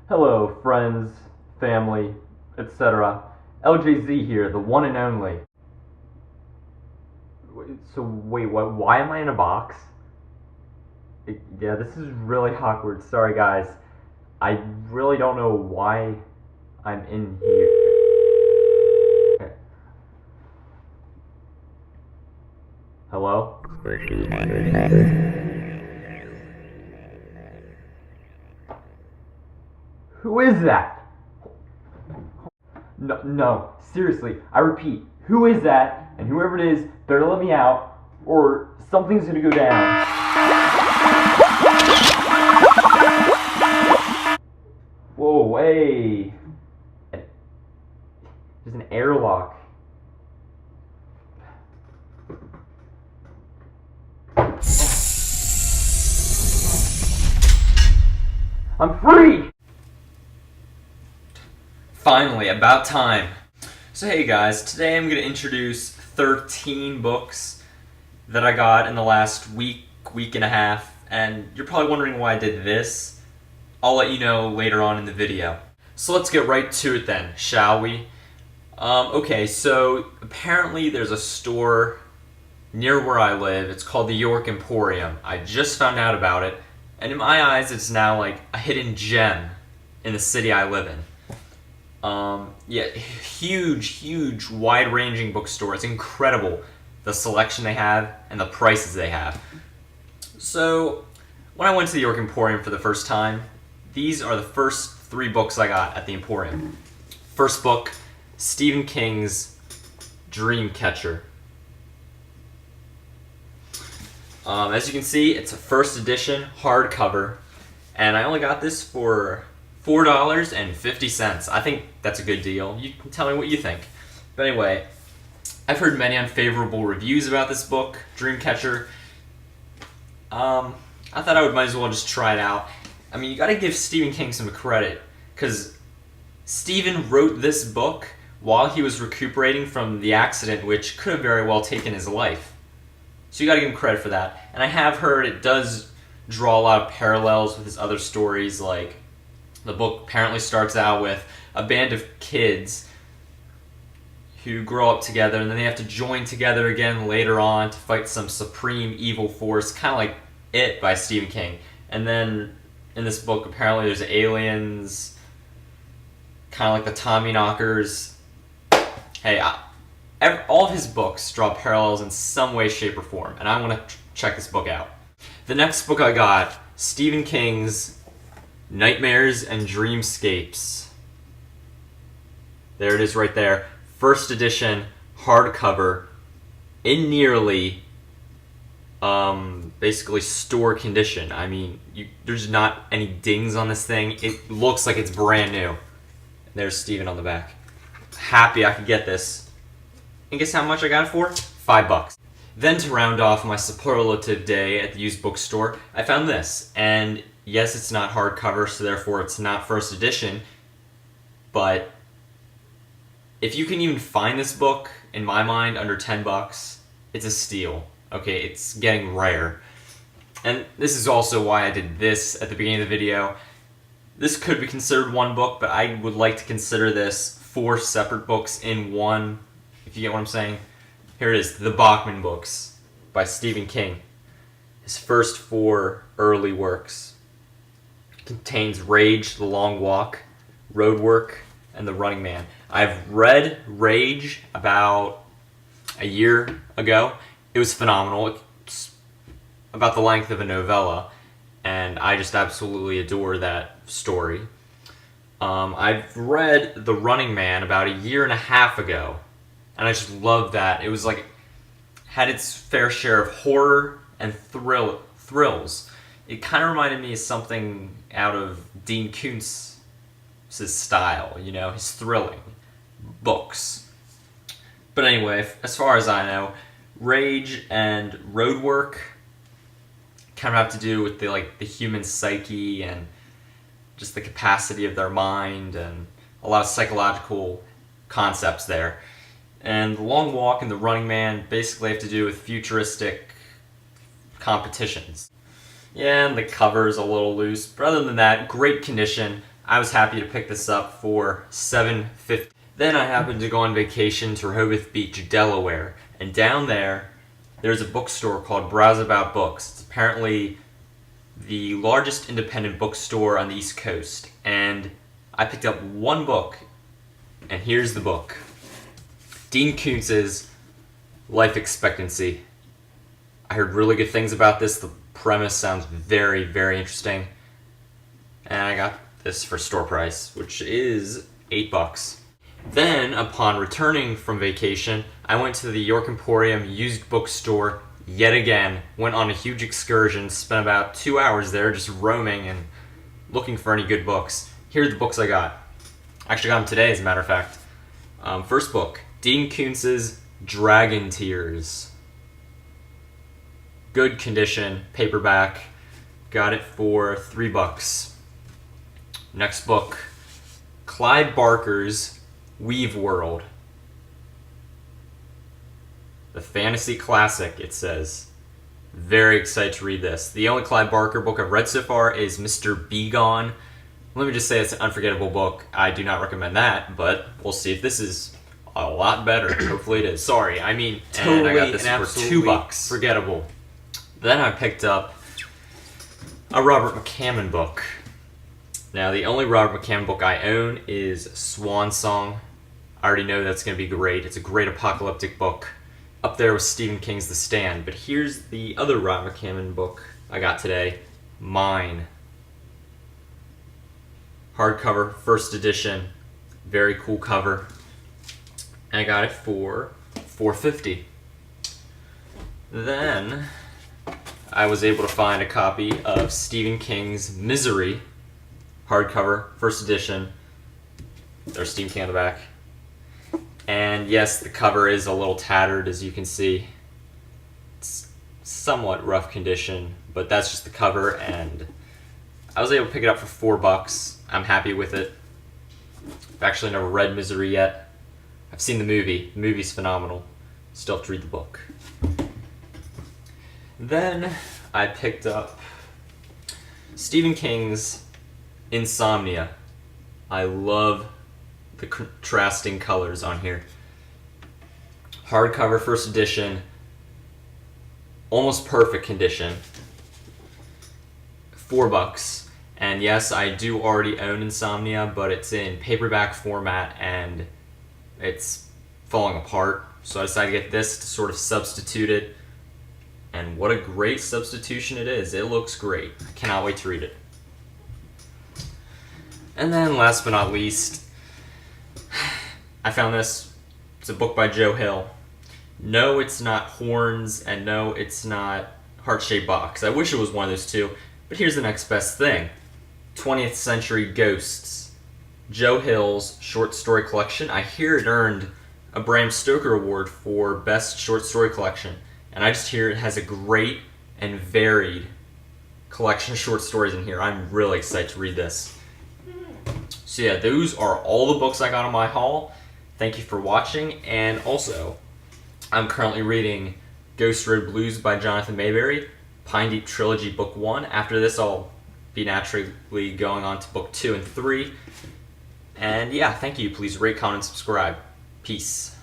Hello, friends, family, etc. LJZ here, the one and only. So, wait, what? Why am I in a box? Yeah, this is really awkward. Sorry, guys. I really don't know why I'm in here. Okay. Hello? Who is that? No, seriously, I repeat, who is that? And whoever it is, better let me out, or something's gonna go down. Whoa, hey. There's an airlock. I'm free! Finally, about time. So hey guys, today I'm going to introduce 13 books that I got in the last week and a half, and you're probably wondering why I did this. I'll let you know later on in the video. So let's get right to it then, shall we? Okay, so apparently there's a store near where I live. It's called the York Emporium. I just found out about it, and in my eyes it's now like a hidden gem in the city I live in. Yeah, huge, wide-ranging bookstore. It's incredible, the selection they have and the prices they have. So, when I went to the York Emporium for the first time, these are the first 3 books I got at the Emporium. First book, Stephen King's Dreamcatcher. As you can see, it's a first edition hardcover, and I only got this for $4.50. I think that's a good deal. You can tell me what you think. But anyway, I've heard many unfavorable reviews about this book, Dreamcatcher. I thought I might as well just try it out. I mean, you gotta give Stephen King some credit, because Stephen wrote this book while he was recuperating from the accident, which could have very well taken his life. So you gotta give him credit for that. And I have heard it does draw a lot of parallels with his other stories, like the book apparently starts out with a band of kids who grow up together, and then they have to join together again later on to fight some supreme evil force, kind of like It by Stephen King. And then in this book, apparently there's aliens, kind of like the Tommyknockers. Hey, all of his books draw parallels in some way, shape, or form, and I want to check this book out. The next book I got, Stephen King's Nightmares and Dreamscapes. There it is right there. First edition, hardcover, in nearly, basically store condition. I mean, there's not any dings on this thing. It looks like it's brand new. There's Steven on the back. Happy I could get this. And guess how much I got it for? $5. Then to round off my superlative day at the used bookstore, I found this. And yes, it's not hardcover, so therefore it's not first edition, but if you can even find this book, in my mind, under $10, it's a steal. Okay, it's getting rare. And this is also why I did this at the beginning of the video. This could be considered one book, but I would like to consider this 4 separate books in one, if you get what I'm saying. Here it is, The Bachman Books by Stephen King. His first 4 early works. Contains Rage, The Long Walk, Roadwork, and The Running Man. I've read Rage about a year ago. It was phenomenal. It's about the length of a novella, and I just absolutely adore that story. I've read The Running Man about a year and a half ago, and I just loved that. It was like, had its fair share of horror and thrills. It kind of reminded me of something out of Dean Koontz's style, you know, his thrilling books. But anyway, as far as I know, Rage and Roadwork kind of have to do with the human psyche and just the capacity of their mind and a lot of psychological concepts there. And The Long Walk and The Running Man basically have to do with futuristic competitions. Yeah, and the cover's a little loose, but other than that, great condition. I was happy to pick this up for $7.50. Then I happened to go on vacation to Rehoboth Beach, Delaware, and down there's a bookstore called Browse About Books. It's apparently the largest independent bookstore on the East Coast, and I picked up one book, and here's the book. Dean Koontz's Life Expectancy. I heard really good things about this. The premise sounds very, very interesting, and I got this for store price, which is $8. Then, upon returning from vacation, I went to the York Emporium used bookstore yet again, went on a huge excursion, spent about 2 hours there just roaming and looking for any good books. Here are the books I got. I actually got them today, as a matter of fact. First book, Dean Koontz's Dragon Tears. Good condition, paperback. Got it for $3. Next book, Clive Barker's Weave World. The fantasy classic, it says. Very excited to read this. The only Clive Barker book I've read so far is Mr. Begone. Let me just say it's an unforgettable book. I do not recommend that, but we'll see if this is a lot better. Hopefully it is. Sorry, I mean, totally, and I got this for $2. Forgettable. Then I picked up a Robert McCammon book. Now, the only Robert McCammon book I own is Swan Song. I already know that's going to be great. It's a great apocalyptic book. Up there with Stephen King's The Stand. But here's the other Robert McCammon book I got today, Mine. Hardcover, first edition. Very cool cover. And I got it for $4.50. Then I was able to find a copy of Stephen King's Misery. Hardcover, first edition. There's Stephen King on the back. And yes, the cover is a little tattered, as you can see. It's somewhat rough condition, but that's just the cover, and I was able to pick it up for $4. I'm happy with it. I've actually never read Misery yet. I've seen the movie. The movie's phenomenal. Still have to read the book. Then I picked up Stephen King's Insomnia. I love the contrasting colors on here. Hardcover, first edition. Almost perfect condition. $4. And yes, I do already own Insomnia, but it's in paperback format and it's falling apart. So I decided to get this to sort of substitute it. And what a great substitution it is. It looks great. I cannot wait to read it. And then last but not least, I found this. It's a book by Joe Hill. No, it's not Horns, and no, it's not Heart-Shaped Box. I wish it was one of those two, but here's the next best thing. 20th Century Ghosts. Joe Hill's short story collection. I hear it earned a Bram Stoker Award for Best Short Story Collection, and I just hear it has a great and varied collection of short stories in here. I'm really excited to read this. So yeah, those are all the books I got on my haul. Thank you for watching, and also, I'm currently reading Ghost Road Blues by Jonathan Mayberry, Pine Deep Trilogy Book 1. After this, I'll be naturally going on to Book 2 and 3. And yeah, thank you. Please rate, comment, and subscribe. Peace.